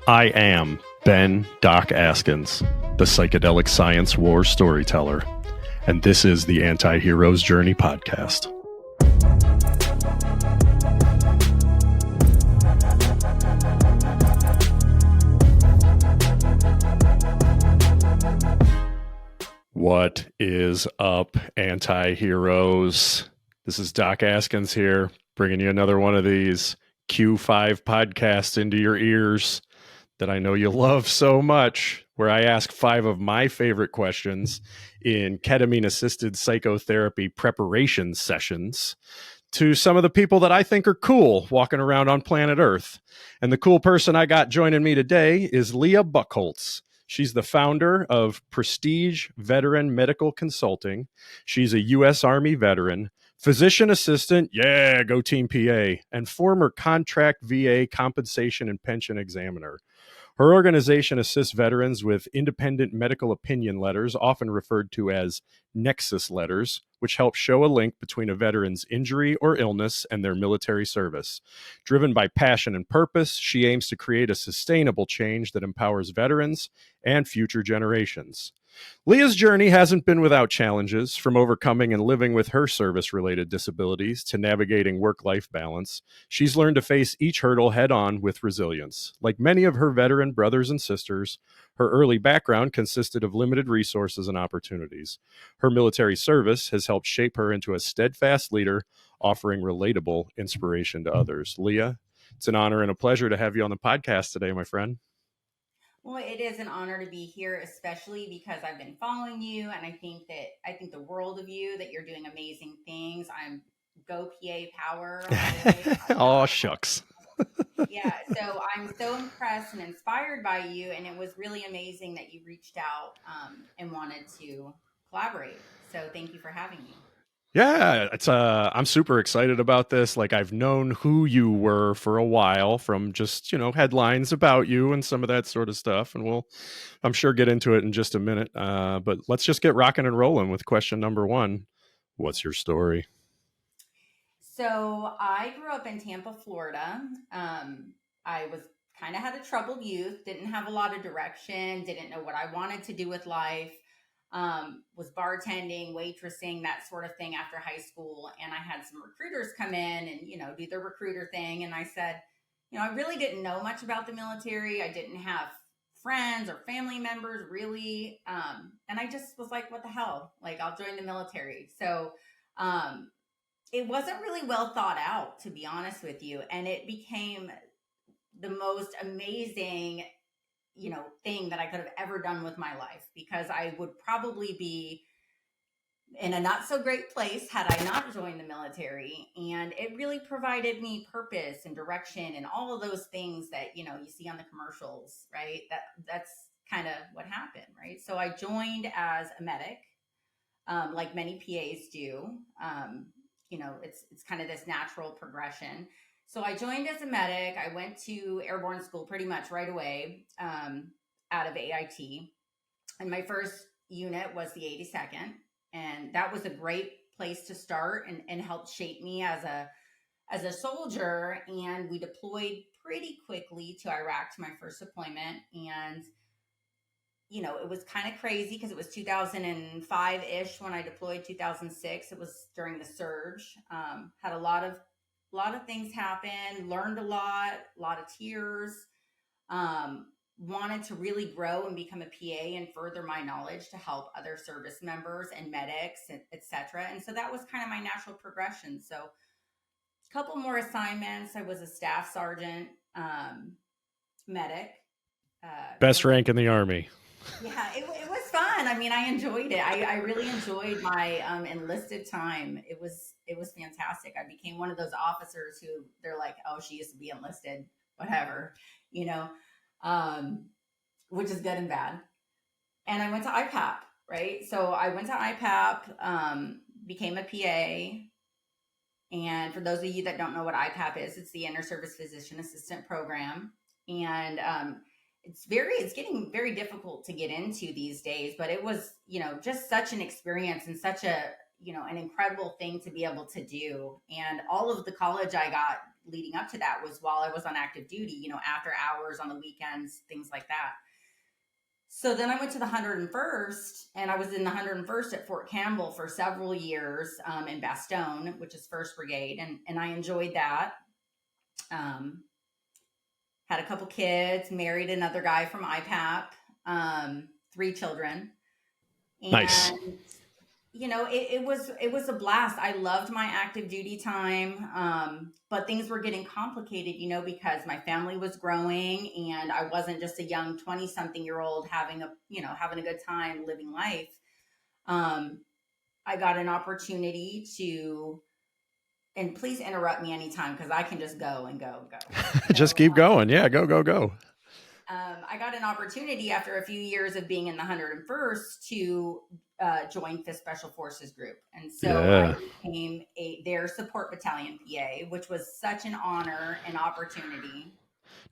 I am Ben Doc Askins, the psychedelic science war storyteller, and this is the Anti-Hero's Journey podcast. What is up, anti-heroes? This is Doc Askins here, bringing you another one of these Q5 podcasts into your ears that I know you love so much, where I ask 5 of my favorite questions in ketamine-assisted psychotherapy preparation sessions to some of the people that I think are cool walking around on planet Earth. And the cool person I got joining me today is Leah Bucholz. She's the founder of Prestige Veteran Medical Consulting. She's a U.S. Army veteran, physician assistant, yeah, go Team PA, and former contract VA compensation and pension examiner. Her organization assists veterans with independent medical opinion letters, often referred to as Nexus letters, which help show a link between a veteran's injury or illness and their military service. Driven by passion and purpose, she aims to create a sustainable change that empowers veterans and future generations. Leah's journey hasn't been without challenges, from overcoming and living with her service-related disabilities to navigating work-life balance. She's learned to face each hurdle head-on with resilience. Like many of her veteran brothers and sisters, her early background consisted of limited resources and opportunities. Her military service has helped shape her into a steadfast leader, offering relatable inspiration to others. Leah, it's an honor and a pleasure to have you on the podcast today, my friend. Well, it is an honor to be here, especially because I've been following you, and I think the world of you, that you're doing amazing things. I'm go PA power. Oh, shucks. Yeah, so I'm so impressed and inspired by you, and it was really amazing that you reached out and wanted to collaborate. So thank you for having me. Yeah, I'm super excited about this. Like, I've known who you were for a while from just, headlines about you and some of that sort of stuff. And we'll, I'm sure, get into it in just a minute. But let's just get rocking and rolling with question number 1. What's your story? So I grew up in Tampa, Florida. I was kind of had a troubled youth, didn't have a lot of direction, didn't know what I wanted to do with life. Was bartending, waitressing, that sort of thing after high school. And I had some recruiters come in and, do their recruiter thing. And I said, I really didn't know much about the military. I didn't have friends or family members really. And I just was like, what the hell? Like, I'll join the military. So, it wasn't really well thought out, to be honest with you. And it became the most amazing thing that I could have ever done with my life, because I would probably be in a not so great place had I not joined the military. And it really provided me purpose and direction and all of those things that, you see on the commercials, right? That's kind of what happened, right? So I joined as a medic, like many PAs do. It's kind of this natural progression. So I joined as a medic. I went to airborne school pretty much right away, out of AIT. And my first unit was the 82nd. And that was a great place to start and helped shape me as a soldier. And we deployed pretty quickly to Iraq to my first deployment. And, it was kind of crazy because it was 2005-ish when I deployed. 2006. It was during the surge. Had a lot of things happen, learned a lot of tears, wanted to really grow and become a PA and further my knowledge to help other service members and medics, et cetera. And so that was kind of my natural progression. So a couple more assignments. I was a staff sergeant, medic. Best rank in the Army. Yeah, it was fun. I mean, I enjoyed it. I really enjoyed my enlisted time. It was fantastic. I became one of those officers who they're like, oh, she used to be enlisted, whatever, which is good and bad. And I went to IPAP, right? So I went to IPAP, became a PA. And for those of you that don't know what IPAP is, it's the Inter-Service Physician Assistant Program. And it's getting very difficult to get into these days, but it was, just such an experience and such a, an incredible thing to be able to do. And all of the college I got leading up to that was while I was on active duty, after hours on the weekends, things like that. So then I went to the 101st, and I was in the 101st at Fort Campbell for several years, in Bastogne, which is 1st Brigade, and I enjoyed that. Um, had a couple kids, married another guy from IPAP, 3 children, Nice. and it was a blast. I loved my active duty time, but things were getting complicated, because my family was growing, and I wasn't just a young 20-something-year-old having a good time living life. I got an opportunity to, and please interrupt me anytime because I can just go and go and go. Just keep going. Yeah, go. I got an opportunity after a few years of being in the 101st to join the Special Forces Group. And so I became their support battalion PA, which was such an honor and opportunity.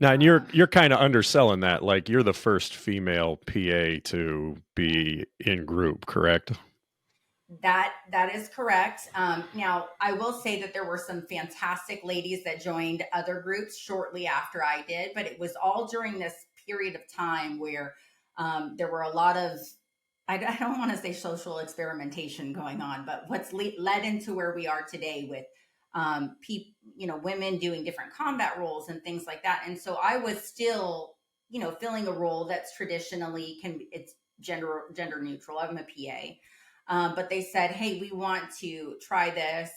Now, and you're kind of underselling that. Like, you're the first female PA to be in group, correct? That is correct. Now, I will say that there were some fantastic ladies that joined other groups shortly after I did, but it was all during this period of time where there were a lot of, I don't want to say social experimentation going on, but what's led into where we are today with women doing different combat roles and things like that. And so I was still, filling a role that's traditionally it's gender neutral. I'm a PA. But they said, hey, we want to try this.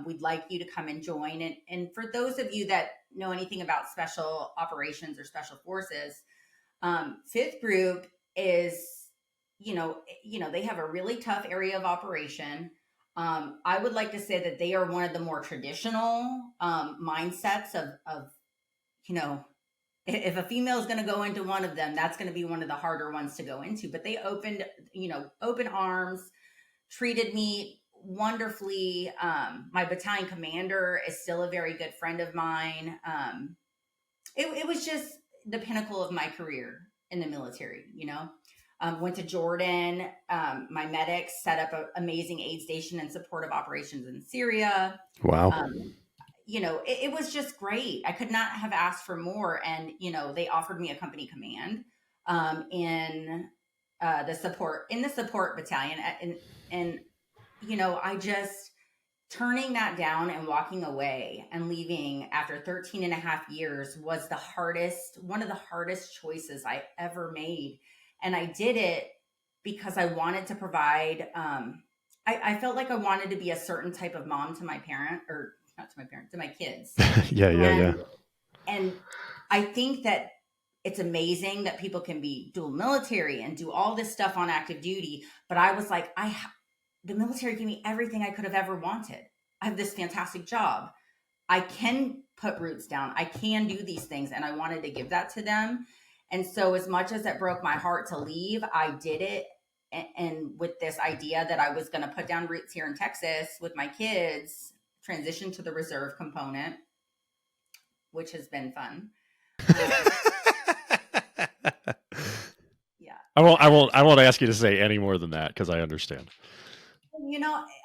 We'd like you to come and join. And for those of you that know anything about special operations or special forces, 5th Group is, they have a really tough area of operation. I would like to say that they are one of the more traditional mindsets of if a female is going to go into one of them, that's going to be one of the harder ones to go into. But they opened, open arms, treated me wonderfully. My battalion commander is still a very good friend of mine. It was just the pinnacle of my career in the military, went to Jordan. My medics set up an amazing aid station and supportive operations in Syria. Wow. It was just great. I could not have asked for more. And, they offered me a company command in the support battalion. And I just, turning that down and walking away and leaving after 13 and a half years was one of the hardest choices I ever made. And I did it because I wanted to provide, I felt like I wanted to be a certain type of mom to my parent, or not to my parents, to my kids. Yeah. And I think that it's amazing that people can be dual military and do all this stuff on active duty. But I was like, the military gave me everything I could have ever wanted. I have this fantastic job. I can put roots down. I can do these things. And I wanted to give that to them. And so as much as it broke my heart to leave, I did it. And with this idea that I was going to put down roots here in Texas with my kids, transition to the reserve component, which has been fun. Yeah. I won't ask you to say any more than that because I understand.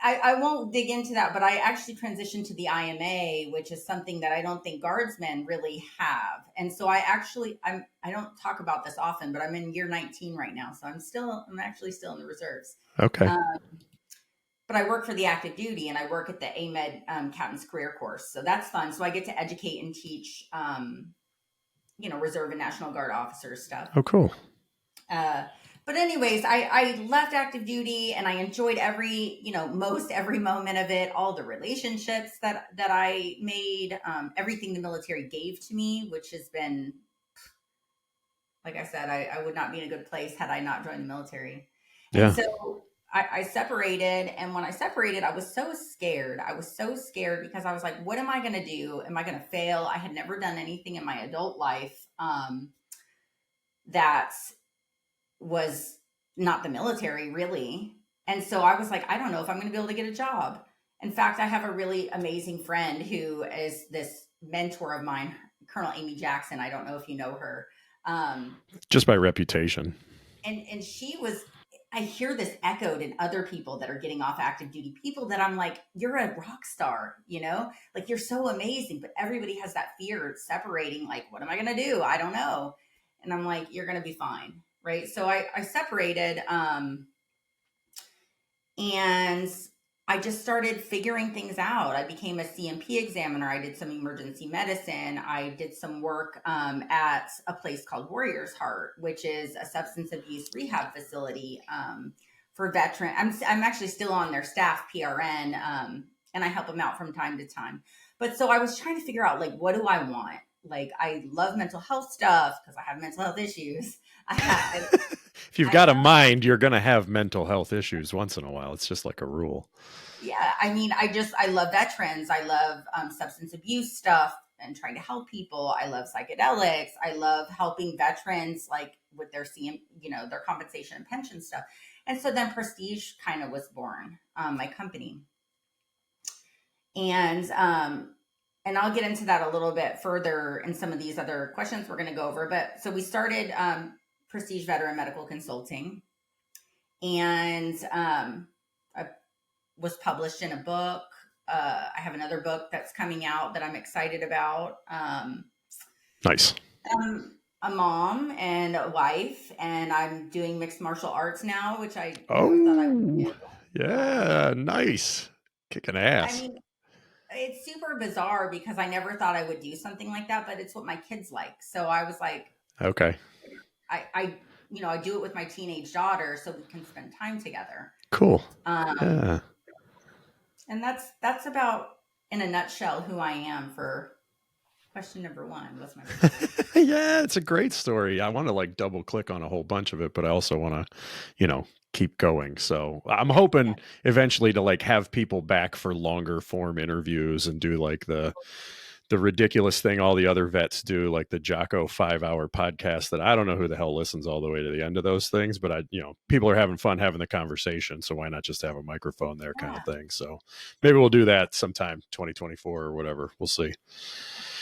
I won't dig into that, but I actually transitioned to the IMA, which is something that I don't think guardsmen really have. And so I don't talk about this often, but I'm in year 19 right now. So I'm actually still in the reserves. Okay. But I work for the active duty and I work at the AMED Captain's Career Course. So that's fun. So I get to educate and teach, Reserve and National Guard officers stuff. Oh, cool. But anyways, I left active duty and I enjoyed most every moment of it, all the relationships that I made, everything the military gave to me, which has been, like I said, I would not be in a good place had I not joined the military. Yeah. And so I separated. And when I separated, I was so scared. I was so scared because I was like, what am I going to do? Am I going to fail? I had never done anything in my adult life that was not the military, really. And so I was like, I don't know if I'm going to be able to get a job. In fact, I have a really amazing friend who is this mentor of mine, Colonel Amy Jackson. I don't know if you know her. Just by reputation. And she was I hear this echoed in other people that are getting off active duty, people that I'm like, you're a rock star, like you're so amazing, but everybody has that fear of separating. Like, what am I going to do? I don't know. And I'm like, you're going to be fine. Right. So I separated, and I just started figuring things out. I became a CMP examiner. I did some emergency medicine. I did some work at a place called Warrior's Heart, which is a substance abuse rehab facility for veterans. I'm actually still on their staff, PRN, and I help them out from time to time. But so I was trying to figure out, like, what do I want? Like, I love mental health stuff because I have mental health issues. If you've I got a love mind, you're going to have mental health issues once in a while. It's just like a rule. Yeah, I mean, I love veterans. I love substance abuse stuff and trying to help people. I love psychedelics. I love helping veterans, like with their their compensation and pension stuff. And so then Prestige kind of was born, my company. And I'll get into that a little bit further in some of these other questions we're going to go over. But so we started Prestige Veteran Medical Consulting, and I was published in a book. I have another book that's coming out that I'm excited about. Nice. I'm a mom and a wife, and I'm doing mixed martial arts now, which I never thought I would do. Yeah, nice. Kicking ass. I mean, it's super bizarre because I never thought I would do something like that, but it's what my kids like. So I was like, okay. I do it with my teenage daughter so we can spend time together. Cool. Yeah. And that's about, in a nutshell, who I am for question number one. What's my yeah, it's a great story. I want to like double click on a whole bunch of it, but I also want to, keep going. So I'm hoping eventually to like have people back for longer form interviews and do like the ridiculous thing all the other vets do, like the Jocko 5-hour podcast that I don't know who the hell listens all the way to the end of those things, but people are having fun having the conversation. So why not just have a microphone there kind of thing? So maybe we'll do that sometime 2024 or whatever. We'll see.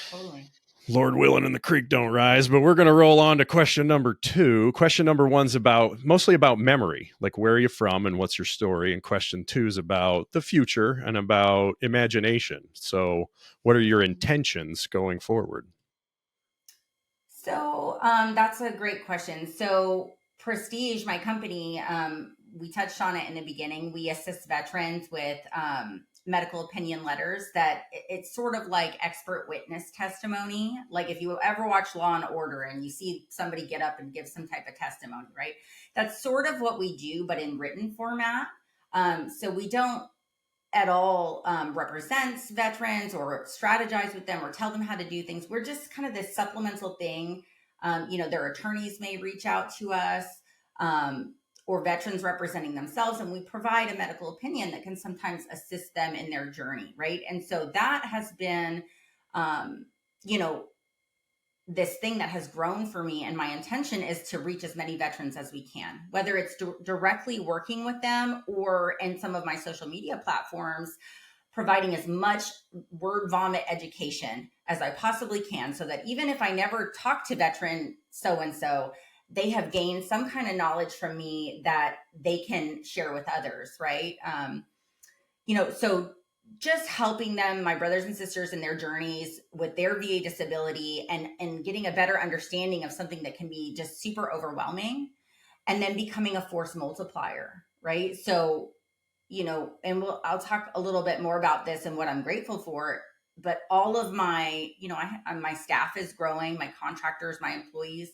Totally. Lord willing and the creek don't rise, but we're going to roll on to question number 2. Question number 1's mostly about memory, like where are you from and what's your story? And question 2 is about the future and about imagination. So what are your intentions going forward? So that's a great question. So Prestige, my company, we touched on it in the beginning. We assist veterans with medical opinion letters that it's sort of like expert witness testimony. Like if you ever watch Law and Order and you see somebody get up and give some type of testimony, right? That's sort of what we do, but in written format. So we don't at all represents veterans or strategize with them or tell them how to do things. We're just kind of this supplemental thing. Their attorneys may reach out to us, or veterans representing themselves, and we provide a medical opinion that can sometimes assist them in their journey, right? And so that has been, this thing that has grown for me, and my intention is to reach as many veterans as we can, whether it's directly working with them or in some of my social media platforms, providing as much word vomit education as I possibly can, so that even if I never talk to veteran so-and-so, they have gained some kind of knowledge from me that they can share with others, right? So just helping them, my brothers and sisters, in their journeys with their VA disability, and getting a better understanding of something that can be just super overwhelming, and then becoming a force multiplier, right? So, and I'll talk a little bit more about this and what I'm grateful for, but all of my, my staff is growing, my contractors, my employees,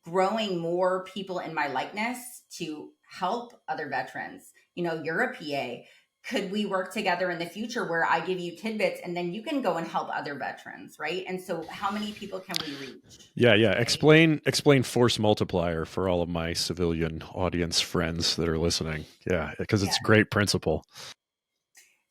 growing more people in my likeness to help other veterans. You're a PA. Could we work together in the future where I give you tidbits and then you can go and help other veterans, right? And so how many people can we reach? Yeah. Right? Explain force multiplier for all of my civilian audience friends that are listening. Yeah, because it's a great principle.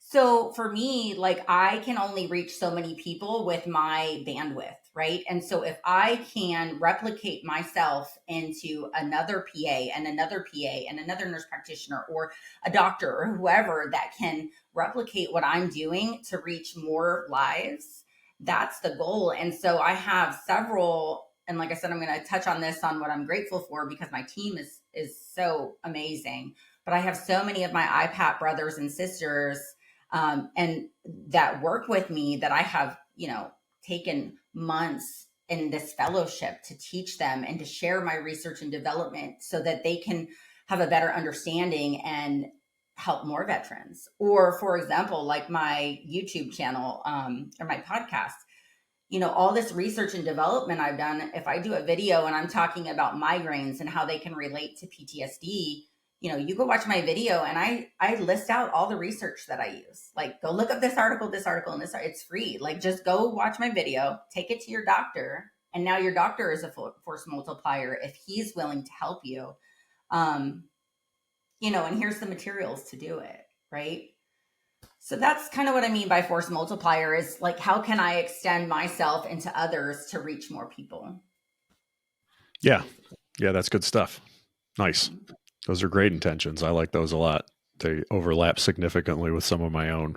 So for me, like, I can only reach so many people with my bandwidth, right? And so if I can replicate myself into another PA and another PA and another nurse practitioner or a doctor or whoever that can replicate what I'm doing to reach more lives, that's the goal. And so I have several, and like I said, I'm going to touch on this on what I'm grateful for, because my team is is so amazing. But I have so many of my iPad brothers and sisters, and that work with me that I have, taken months in this fellowship to teach them and to share my research and development so that they can have a better understanding and help more veterans. Or, for example, like my YouTube channel, or my podcast, all this research and development I've done. If I do a video and I'm talking about migraines and how they can relate to PTSD, you go watch my video and I list out all the research that I use. Like, go look up this article, and this, it's free. Like, just go watch my video, take it to your doctor. And now your doctor is a force multiplier if he's willing to help you. And here's the materials to do it, right? So that's kind of what I mean by force multiplier, is like, how can I extend myself into others to reach more people? Yeah. Yeah, that's good stuff. Nice. Those are great intentions. I like those a lot. They overlap significantly with some of my own.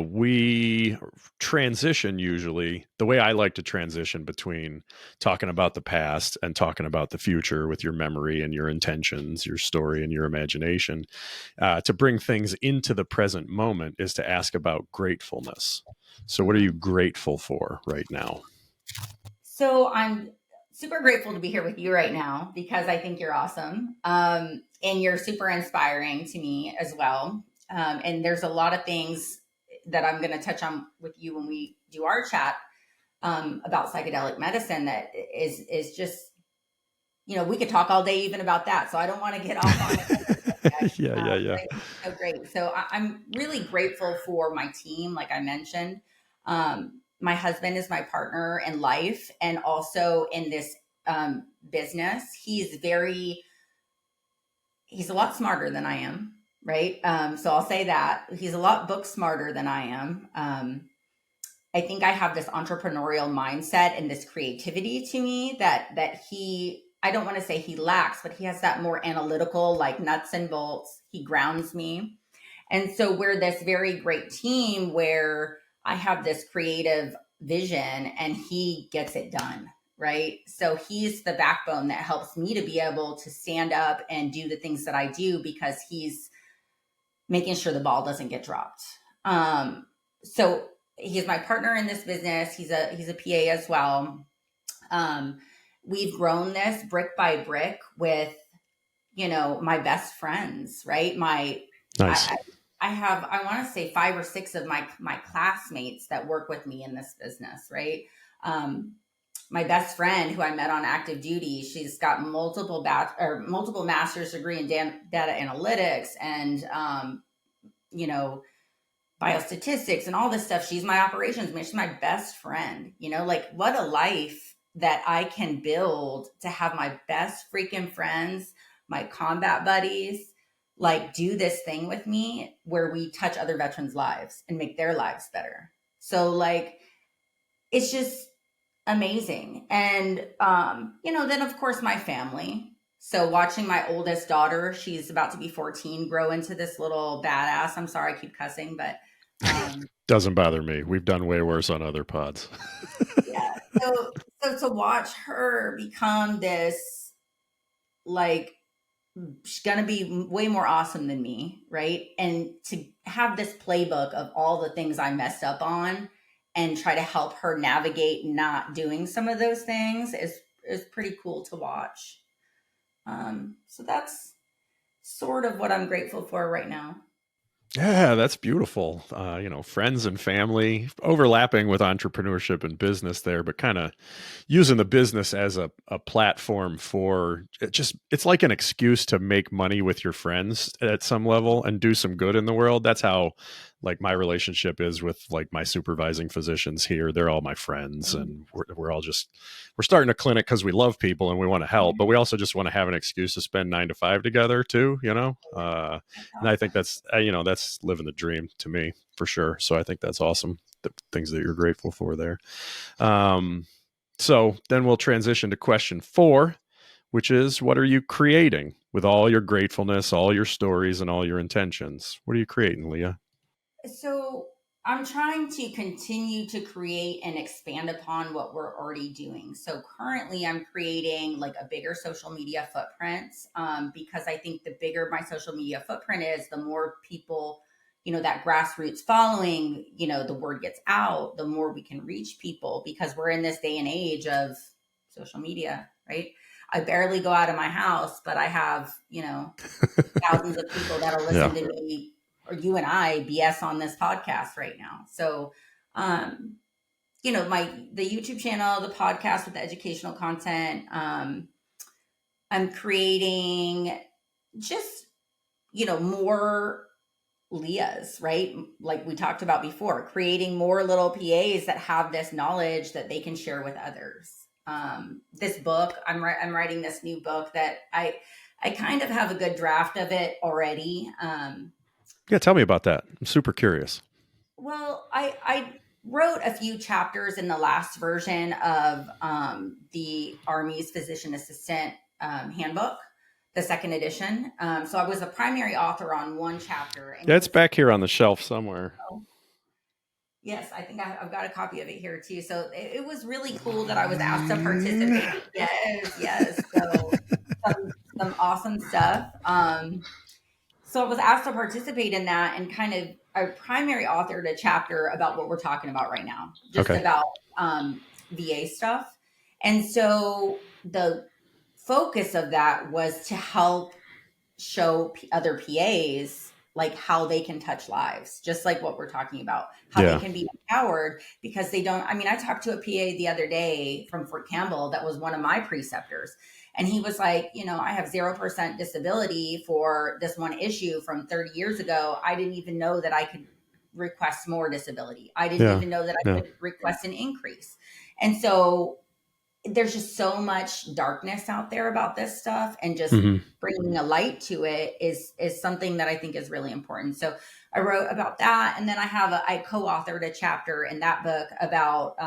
We transition usually, the way I like to transition between talking about the past and talking about the future with your memory and your intentions, your story and your imagination, to bring things into the present moment, is to ask about gratefulness. So what are you grateful for right now? So I'm super grateful to be here with you right now because I think you're awesome. And you're super inspiring to me as well. And there's a lot of things that I'm going to touch on with you when we do our chat, about psychedelic medicine that is just, we could talk all day even about that. So I don't want to get off on it. Yeah. So great. So I'm really grateful for my team, like I mentioned. My husband is my partner in life and also in this business. He's a lot smarter than I am, right? So I'll say that. He's a lot book smarter than I am. I think I have this entrepreneurial mindset and this creativity to me that I don't want to say he lacks, but he has that more analytical, like nuts and bolts. He grounds me. And so we're this very great team where I have this creative vision and he gets it done, right? So he's the backbone that helps me to be able to stand up and do the things that I do because he's making sure the ball doesn't get dropped. So he's my partner in this business. He's a PA as well. We've grown this brick by brick with, my best friends, right? Nice. I want to say 5 or 6 of my classmates that work with me in this business, right? My best friend who I met on active duty, she's got multiple master's degree in data analytics and, biostatistics and all this stuff. She's my operations man. She's my best friend, like, what a life that I can build to have my best freaking friends, my combat buddies, like, do this thing with me where we touch other veterans' lives and make their lives better. So, like, it's just amazing. And, then of course my family. So watching my oldest daughter, she's about to be 14, grow into this little badass. I'm sorry, I keep cussing, but, Doesn't bother me. We've done way worse on other pods. yeah. So to watch her become this, like, she's going to be way more awesome than me, right? And to have this playbook of all the things I messed up on and try to help her navigate not doing some of those things is pretty cool to watch. So that's sort of what I'm grateful for right now. Yeah, that's beautiful. Friends and family overlapping with entrepreneurship and business there, but kind of using the business as a platform for it's like an excuse to make money with your friends at some level and do some good in the world. That's how, like, my relationship is with, like, my supervising physicians here. They're all my friends, and we're starting a clinic because we love people and we want to help, but we also just want to have an excuse to spend 9 to 5 together too, and I think that's living the dream to me, for sure. So I think that's awesome, the things that you're grateful for there. So then we'll transition to question 4, which is, what are you creating with all your gratefulness, all your stories, and all your intentions? What are you creating, Leah? So I'm trying to continue to create and expand upon what we're already doing. So currently, I'm creating like a bigger social media footprint, because I think the bigger my social media footprint is, the more people, that grassroots following, the word gets out, the more we can reach people, because we're in this day and age of social media, right? I barely go out of my house, but I have, thousands of people that'll Yeah. listen to me or you and I BS on this podcast right now. So, um, the YouTube channel, the podcast with the educational content, I'm creating just, more Leahs, right? Like we talked about before, creating more little PAs that have this knowledge that they can share with others. This book, I'm writing this new book that I kind of have a good draft of it already. Yeah. Tell me about that. I'm super curious. Well, I wrote a few chapters in the last version of the Army's Physician Assistant Handbook, the second edition. So I was a primary author on one chapter, and Yeah. it It's was, back here on the shelf somewhere. oh, yes, I think I've got a copy of it here too. So it was really cool that I was asked to participate. Yes, yes. So some awesome stuff. So I was asked to participate in that, and kind of a primary authored a chapter about what we're talking about right now, just Okay. about VA stuff. And so the focus of that was to help show other PAs like how they can touch lives, just like what we're talking about, how they Yeah. can be empowered, because they don't. I mean, I talked to a PA the other day from Fort Campbell that was one of my preceptors. And he was like, I have 0% disability for this one issue from 30 years ago. I didn't even know that I could request more disability. I didn't Yeah. even know that I Yeah. could request an increase. And so there's just so much darkness out there about this stuff, and just Hmm. bringing a light to it is something that I think is really important. So I wrote about that, and then I co-authored a chapter in that book about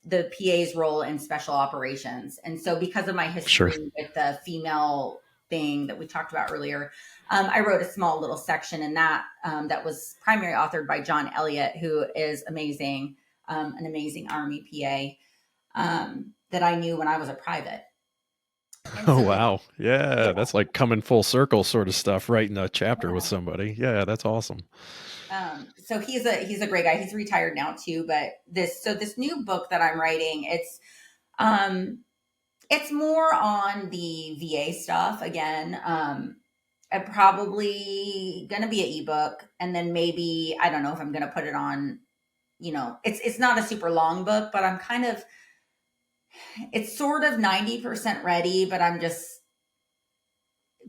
the PA's role in special operations. And so because of my Sure. history with the female thing that we talked about earlier, I wrote a small little section in that, that was primary authored by John Elliott, who is amazing, an amazing Army PA, that I knew when I was a private. And Oh, so wow. yeah, Yeah. That's like coming full circle sort of stuff, writing a chapter with yeah. somebody. Yeah. That's awesome. So he's a great guy. He's retired now too, but this new book that I'm writing, um it's more on the VA stuff again. I'm probably gonna be an ebook, and then maybe I don't know if I'm gonna put it on. It's not a super long book, but it's sort of 90% ready, but I'm just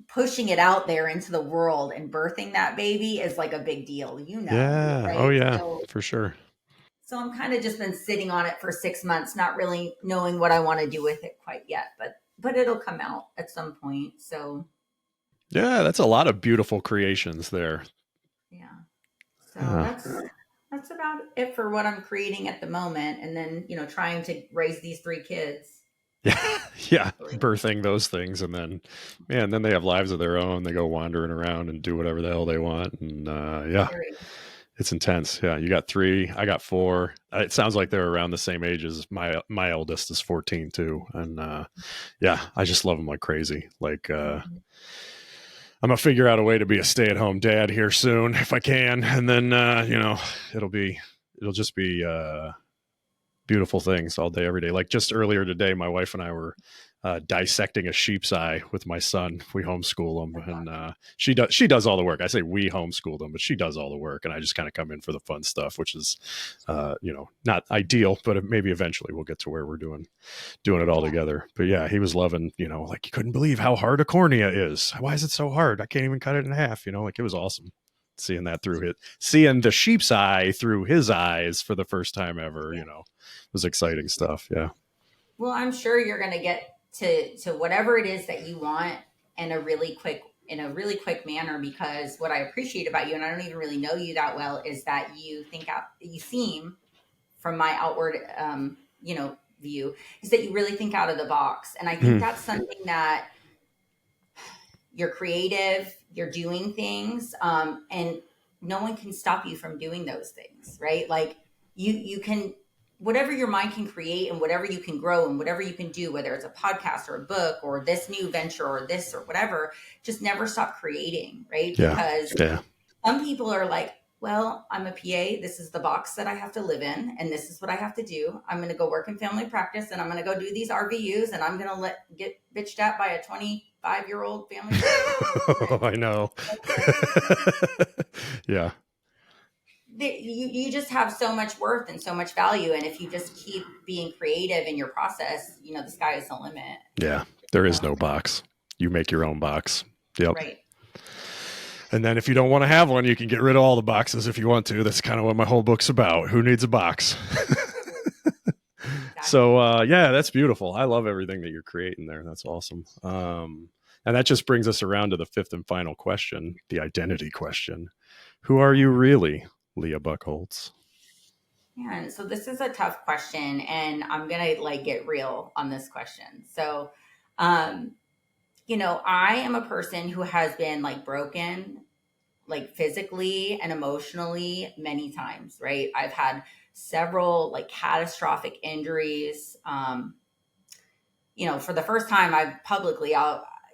pushing it out there into the world, and birthing that baby is like a big deal, Yeah. Oh, right? yeah. So, For sure. so I'm kind of just been sitting on it for 6 months, not really knowing what I want to do with it quite yet, but it'll come out at some point. So Yeah. That's a lot of beautiful creations there. yeah, so Yeah. that's about it for what I'm creating at the moment, and then trying to raise these 3 kids. Yeah. Yeah. Hopefully. Birthing those things. And then, man, then they have lives of their own. They go wandering around and do whatever the hell they want. And yeah, Very, it's intense. Yeah. You got 3. I got 4. It sounds like they're around the same age as my eldest is 14 too. And yeah, I just love them like crazy. Like, mhm. I'm gonna figure out a way to be a stay-at-home dad here soon if I can, and then it'll just be beautiful things all day, every day. Like just earlier today, my wife and I were dissecting a sheep's eye with my son. We homeschool him, and she does all the work. I say we homeschool them, but she does all the work, and I just kind of come in for the fun stuff, which is not ideal, but maybe eventually we'll get to where we're doing it all Yeah. together. But yeah, he was loving, like you couldn't believe how hard a cornea is. Why is it so hard? I can't even cut it in half. Like it was awesome seeing that seeing the sheep's eye through his eyes for the first time ever. Yeah. It was exciting stuff. Yeah. Well, I'm sure you're going to get to whatever it is that you want in a really quick manner, because what I appreciate about you, and I don't even really know you that well, is that you seem, from my outward view, is that you really think out of the box. And I think Mm. that's something that you're creative, you're doing things, and no one can stop you from doing those things, right? Like you can, whatever your mind can create and whatever you can grow and whatever you can do, whether it's a podcast or a book or this new venture or this or whatever, just never stop creating, right? Yeah. Because Yeah. some people are like, well, I'm a PA. This is the box that I have to live in, and this is what I have to do. I'm going to go work in family practice, and I'm going to go do these RVUs, and I'm going to get bitched at by a 25-year-old family Oh, I know. Yeah. You just have so much worth and so much value, and if you just keep being creative in your process, the sky is the limit. Yeah. There is no box. You make your own box. Yep. Right. And then if you don't want to have one, you can get rid of all the boxes if you want to. That's kind of what my whole book's about. Who needs a box? Exactly. So, yeah, that's beautiful. I love everything that you're creating there. That's awesome. And that just brings us around to the fifth and final question, the identity question. Who are you really, Leah Bucholz? Yeah, so this is a tough question, and I'm gonna get real on this question. So, I am a person who has been broken, physically and emotionally many times, right? I've had several catastrophic injuries. For the first time I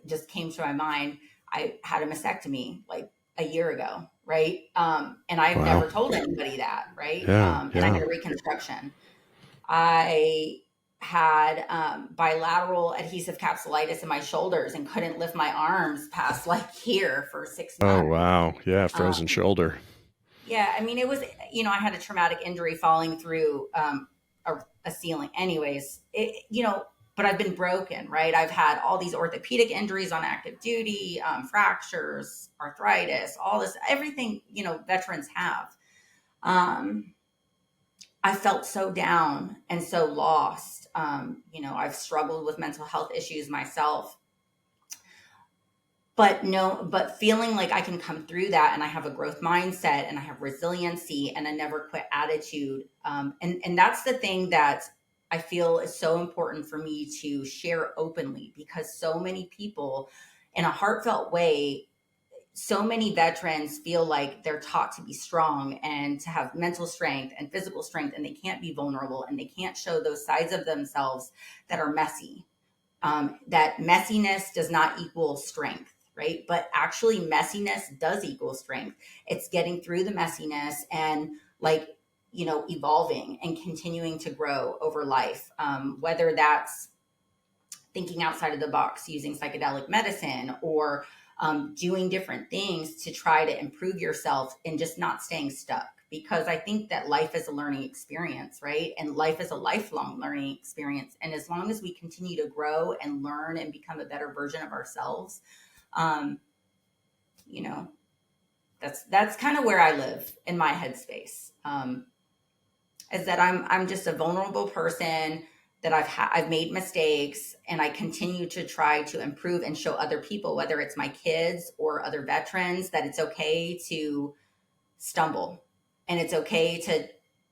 just came to my mind, I had a mastectomy a year ago, right? And I've Wow. never told anybody that, right? Yeah, And I had a reconstruction. I had bilateral adhesive capsulitis in my shoulders and couldn't lift my arms past here for 6 months. Oh, wow. Yeah, frozen shoulder. Yeah, I mean, it was, I had a traumatic injury falling through a ceiling. Anyways, but I've been broken, right? I've had all these orthopedic injuries on active duty, fractures, arthritis, all this, everything, veterans have. I felt so down and so lost. I've struggled with mental health issues myself. But feeling like I can come through that, and I have a growth mindset, and I have resiliency, and a never quit attitude. And that's the thing that I feel is so important for me to share openly, because so many people, in a heartfelt way, so many veterans feel like they're taught to be strong and to have mental strength and physical strength, and they can't be vulnerable, and they can't show those sides of themselves that are messy. That messiness does not equal strength, right? But actually, messiness does equal strength. It's getting through the messiness and evolving and continuing to grow over life. Whether that's thinking outside of the box, using psychedelic medicine, or doing different things to try to improve yourself and just not staying stuck. Because I think that life is a learning experience, right? And life is a lifelong learning experience. And as long as we continue to grow and learn and become a better version of ourselves, that's kind of where I live in my headspace. Is that I'm just a vulnerable person, that I've made mistakes, and I continue to try to improve and show other people, whether it's my kids or other veterans, that it's okay to stumble, and it's okay to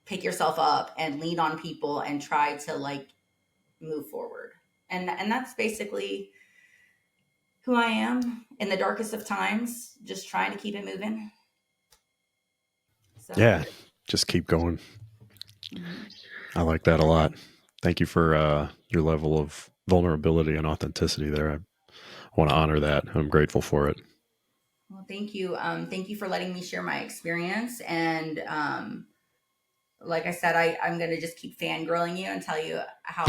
pick yourself up and lean on people and try to move forward. And that's basically who I am in the darkest of times, just trying to keep it moving. So yeah, just keep going. Mm-hmm. I like that a lot. Thank you for your level of vulnerability and authenticity there. I want to honor that. I'm grateful for it. Well, thank you. Thank you for letting me share my experience. And like I said, I'm going to just keep fangirling you and tell you how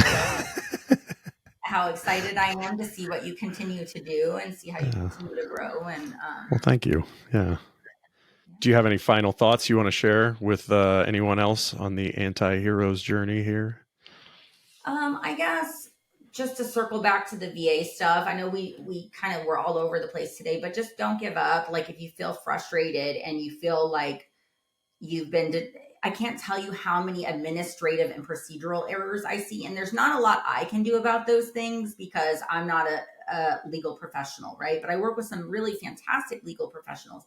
excited I am to see what you continue to do and see how you continue to grow. And well, thank you. Yeah. Do you have any final thoughts you want to share with anyone else on the anti-heroes journey here? I guess just to circle back to the VA stuff, I know we kind of were all over the place today, but just don't give up. If you feel frustrated and you feel like you've been I can't tell you how many administrative and procedural errors I see, and there's not a lot I can do about those things because I'm not a legal professional, right? But I work with some really fantastic legal professionals,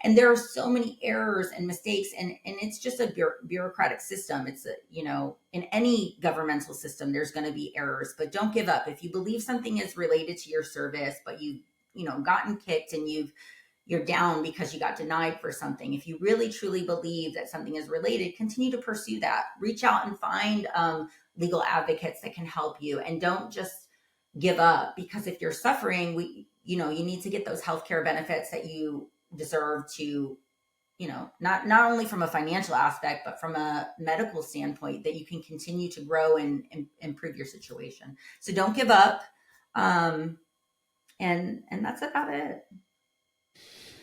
and there are so many errors and mistakes, and it's just a bureaucratic system. It's in any governmental system, there's going to be errors, but don't give up. If you believe something is related to your service, but you've gotten kicked and you've you're down because you got denied for something. If you really truly believe that something is related, continue to pursue that. Reach out and find legal advocates that can help you, and don't just give up, because if you're suffering, you need to get those healthcare benefits that you deserve to, not only from a financial aspect, but from a medical standpoint, that you can continue to grow and improve your situation. So don't give up. And that's about it.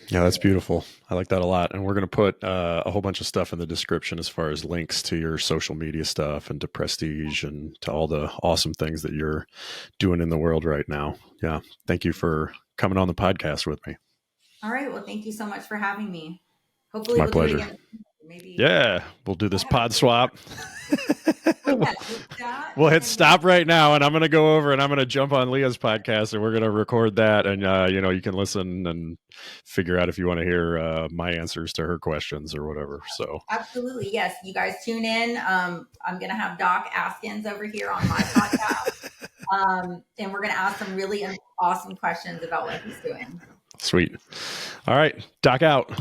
Yeah, that's beautiful. I like that a lot. And we're going to put a whole bunch of stuff in the description as far as links to your social media stuff and to Prestige and to all the awesome things that you're doing in the world right now. Yeah. Thank you for coming on the podcast with me. All right. Well, thank you so much for having me. Hopefully My we'll pleasure. do it again. Maybe. Yeah. We'll do this pod swap. Yeah, we'll hit stop right now, and I'm going to go over and I'm going to jump on Leah's podcast, and we're going to record that. And, you can listen and figure out if you want to hear my answers to her questions or whatever. So absolutely. Yes. You guys tune in. I'm going to have Doc Askins over here on my podcast. And we're going to ask some really awesome questions about what he's doing. Sweet. All right. Doc out.